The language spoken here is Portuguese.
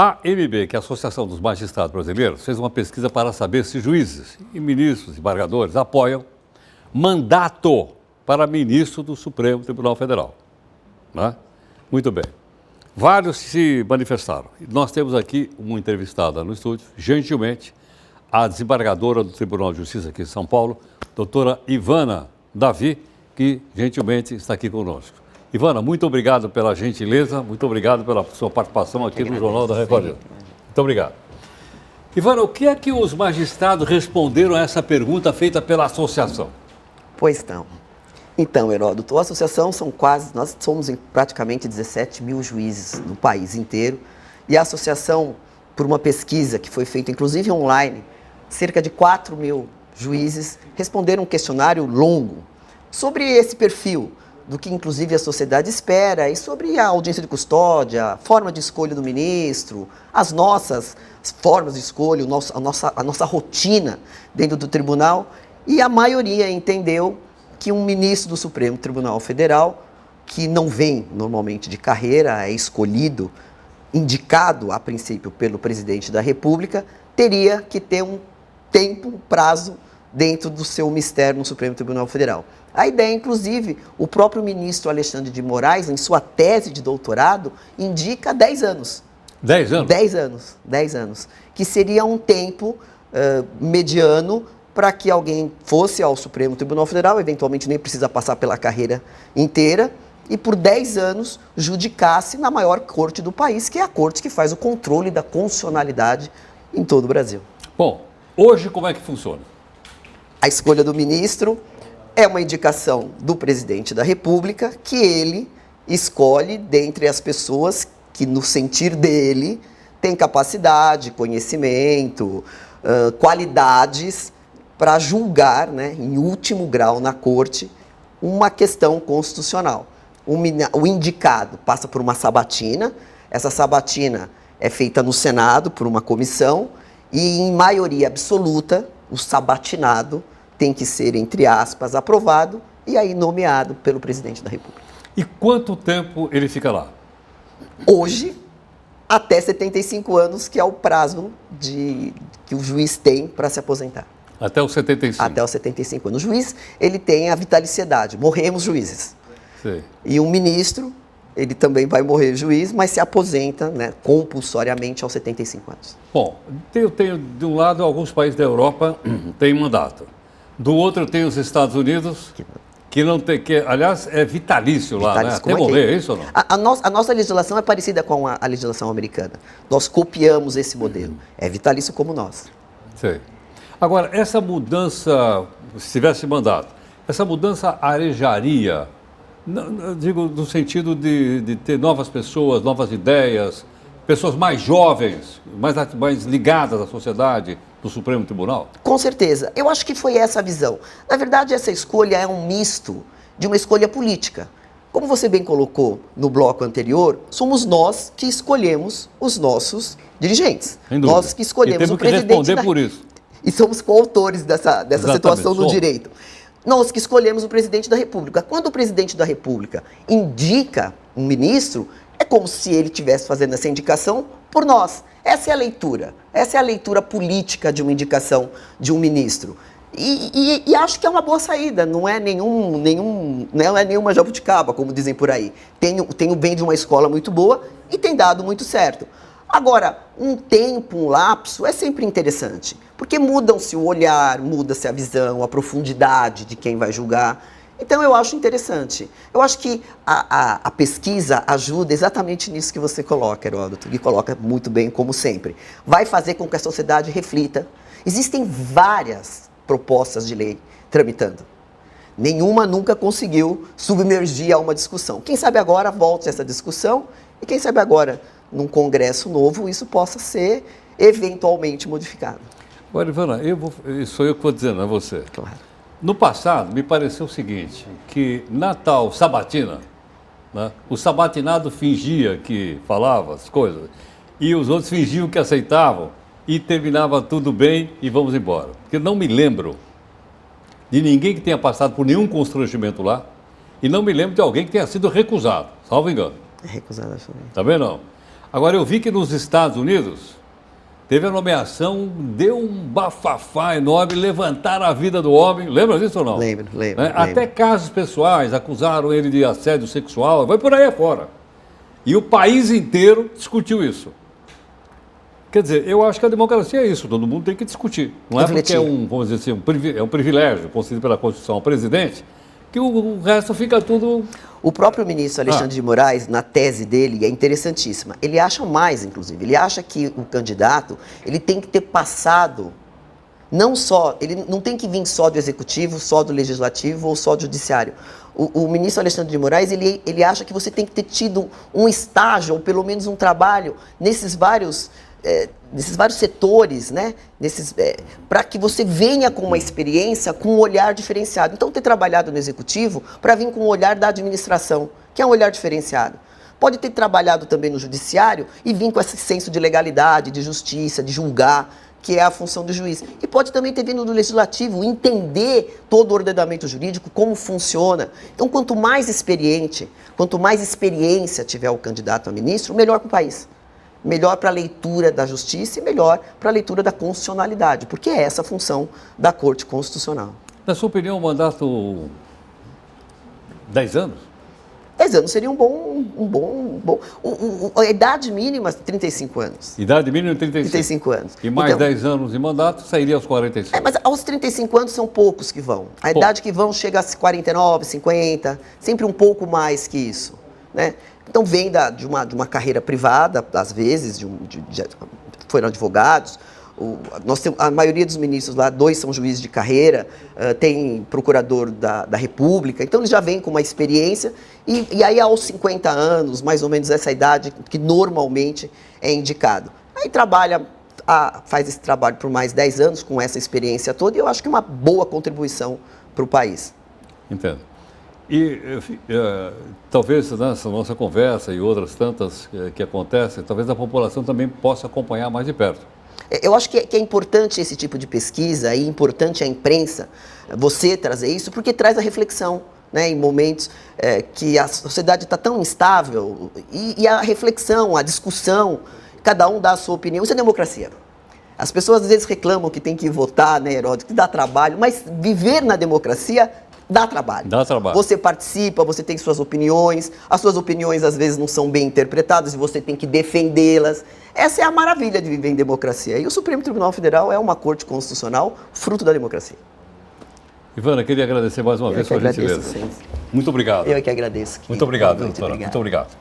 A AMB, que é a Associação dos Magistrados Brasileiros, fez uma pesquisa para saber se juízes e ministros e embargadores apoiam mandato para ministro do Supremo Tribunal Federal. Né? Muito bem. Vários se manifestaram. Nós temos aqui uma entrevistada no estúdio, gentilmente, a desembargadora do Tribunal de Justiça aqui de São Paulo, doutora Ivana Davi, que gentilmente está aqui conosco. Ivana, muito obrigado pela gentileza, muito obrigado pela sua participação aqui no Jornal da Record. Muito obrigado. Ivana, o que é que os magistrados responderam a essa pergunta feita pela associação? Pois não. Então, Heródoto, a associação nós somos em praticamente 17 mil juízes no país inteiro, e a associação, por uma pesquisa que foi feita inclusive online, cerca de 4 mil juízes responderam um questionário longo sobre esse perfil, do que inclusive a sociedade espera, e sobre a audiência de custódia, a forma de escolha do ministro, as nossas formas de escolha, a nossa rotina dentro do tribunal, e a maioria entendeu que um ministro do Supremo Tribunal Federal, que não vem normalmente de carreira, é escolhido, indicado a princípio pelo presidente da República, teria que ter um tempo, um prazo dentro do seu mistério no Supremo Tribunal Federal. A ideia, inclusive, o próprio ministro Alexandre de Moraes, em sua tese de doutorado, indica 10 anos. 10 anos? 10 anos, 10 anos. Que seria um tempo mediano para que alguém fosse ao Supremo Tribunal Federal, eventualmente nem precisa passar pela carreira inteira, e por 10 anos judicasse na maior corte do país, que é a corte que faz o controle da constitucionalidade em todo o Brasil. Bom, hoje como é que funciona? A escolha do ministro é uma indicação do presidente da República, que ele escolhe dentre as pessoas que, no sentir dele, têm capacidade, conhecimento, qualidades para julgar, né, em último grau na corte, uma questão constitucional. O indicado passa por uma sabatina, essa sabatina é feita no Senado por uma comissão e, em maioria absoluta, o sabatinado tem que ser, entre aspas, aprovado e aí nomeado pelo presidente da República. E quanto tempo ele fica lá? Hoje, até 75 anos, que é o prazo que o juiz tem para se aposentar. Até os 75? Até os 75 anos. O juiz, ele tem a vitaliciedade. Morremos juízes. Sim. E um ministro, ele também vai morrer juiz, mas se aposenta, né, compulsoriamente aos 75 anos. Bom, eu tenho de um lado alguns países da Europa têm mandato. Do outro eu tenho os Estados Unidos, que não tem, que aliás é vitalício lá, né? Até morrer, é isso ou não? A nossa legislação é parecida com a legislação americana. Nós copiamos esse modelo. É vitalício como nós. Sei. Agora, essa mudança, se tivesse mandato, essa mudança arejaria, digo, no sentido de ter novas pessoas, novas ideias, pessoas mais jovens, mais ligadas à sociedade do Supremo Tribunal? Com certeza. Eu acho que foi essa a visão. Na verdade, essa escolha é um misto de uma escolha política. Como você bem colocou no bloco anterior, somos nós que escolhemos os nossos dirigentes. Nós que escolhemos o presidente. Temos que responder por isso. E somos coautores dessa situação no direito. Nós que escolhemos o presidente da República. Quando o presidente da República indica um ministro, é como se ele estivesse fazendo essa indicação por nós. Essa é a leitura. Essa é a leitura política de uma indicação de um ministro. E acho que é uma boa saída. Não é nenhuma jabuticaba, como dizem por aí. Tem o bem de uma escola muito boa e tem dado muito certo. Agora, um tempo, um lapso é sempre interessante, porque muda-se o olhar, muda-se a visão, a profundidade de quem vai julgar. Então, eu acho interessante. Eu acho que a pesquisa ajuda exatamente nisso que você coloca, Heródoto, e coloca muito bem, como sempre. Vai fazer com que a sociedade reflita. Existem várias propostas de lei tramitando. Nenhuma nunca conseguiu submergir a uma discussão. Quem sabe agora volte essa discussão e quem sabe agora, num congresso novo, isso possa ser eventualmente modificado. Agora, Ivana, sou eu que vou dizer, não é você. Claro. No passado, me pareceu o seguinte, que na tal sabatina, né, o sabatinado fingia que falava as coisas e os outros fingiam que aceitavam e terminava tudo bem e vamos embora. Porque não me lembro de ninguém que tenha passado por nenhum constrangimento lá e não me lembro de alguém que tenha sido recusado, salvo engano. É recusado, acho. Tá vendo? Não? Agora, eu vi que nos Estados Unidos teve a nomeação, deu um bafafá enorme, levantaram a vida do homem. Lembra disso ou não? Lembro. Até casos pessoais, acusaram ele de assédio sexual, vai por aí afora. E o país inteiro discutiu isso. Quer dizer, eu acho que a democracia é isso, todo mundo tem que discutir. Não é porque é vamos dizer assim, é um privilégio concedido pela Constituição ao presidente, que o resto fica tudo... O próprio ministro Alexandre de Moraes, na tese dele, é interessantíssima. Ele acha mais, inclusive, ele acha que o candidato ele tem que ter passado, não só, ele não tem que vir só do executivo, só do legislativo ou só do judiciário. O ministro Alexandre de Moraes, ele acha que você tem que ter tido um estágio, ou pelo menos um trabalho, nesses vários setores, né? Para que você venha com uma experiência, com um olhar diferenciado. Então, ter trabalhado no executivo para vir com o olhar da administração, que é um olhar diferenciado. Pode ter trabalhado também no judiciário e vir com esse senso de legalidade, de justiça, de julgar, que é a função do juiz. E pode também ter vindo do legislativo, entender todo o ordenamento jurídico, como funciona. Então, quanto mais experiência tiver o candidato a ministro, melhor para o país. Melhor para a leitura da justiça e melhor para a leitura da constitucionalidade, porque é essa a função da Corte Constitucional. Na sua opinião, um mandato 10 anos? 10 anos seria a idade mínima, 35 anos. Idade mínima, 35 anos. E mais então, 10 anos de mandato, sairia aos 45. Mas aos 35 anos são poucos que vão. A idade que vão chega a 49, 50, sempre um pouco mais que isso, né? Então, vem de uma carreira privada, às vezes, foram advogados. A maioria dos ministros lá, 2 são juízes de carreira, tem procurador da República. Então, eles já vêm com uma experiência. E aí, aos 50 anos, mais ou menos essa idade, que normalmente é indicado. Aí faz esse trabalho por mais 10 anos, com essa experiência toda, e eu acho que é uma boa contribuição para o país. Entendo. E talvez nessa nossa conversa e outras tantas que acontecem, talvez a população também possa acompanhar mais de perto. Eu acho que é importante esse tipo de pesquisa, e importante a imprensa, você trazer isso, porque traz a reflexão, né, em momentos que a sociedade está tão instável, e a reflexão, a discussão, cada um dá a sua opinião, isso é democracia. As pessoas às vezes reclamam que tem que votar, né, Heródoto, que dá trabalho, mas viver na democracia dá trabalho. Dá trabalho. Você participa, você tem suas opiniões, as suas opiniões às vezes não são bem interpretadas e você tem que defendê-las. Essa é a maravilha de viver em democracia. E o Supremo Tribunal Federal é uma corte constitucional fruto da democracia. Ivana, queria agradecer mais uma vez a sua gentileza. Sim. Muito obrigado. Eu é que agradeço. Muito obrigado, doutora. Muito obrigado.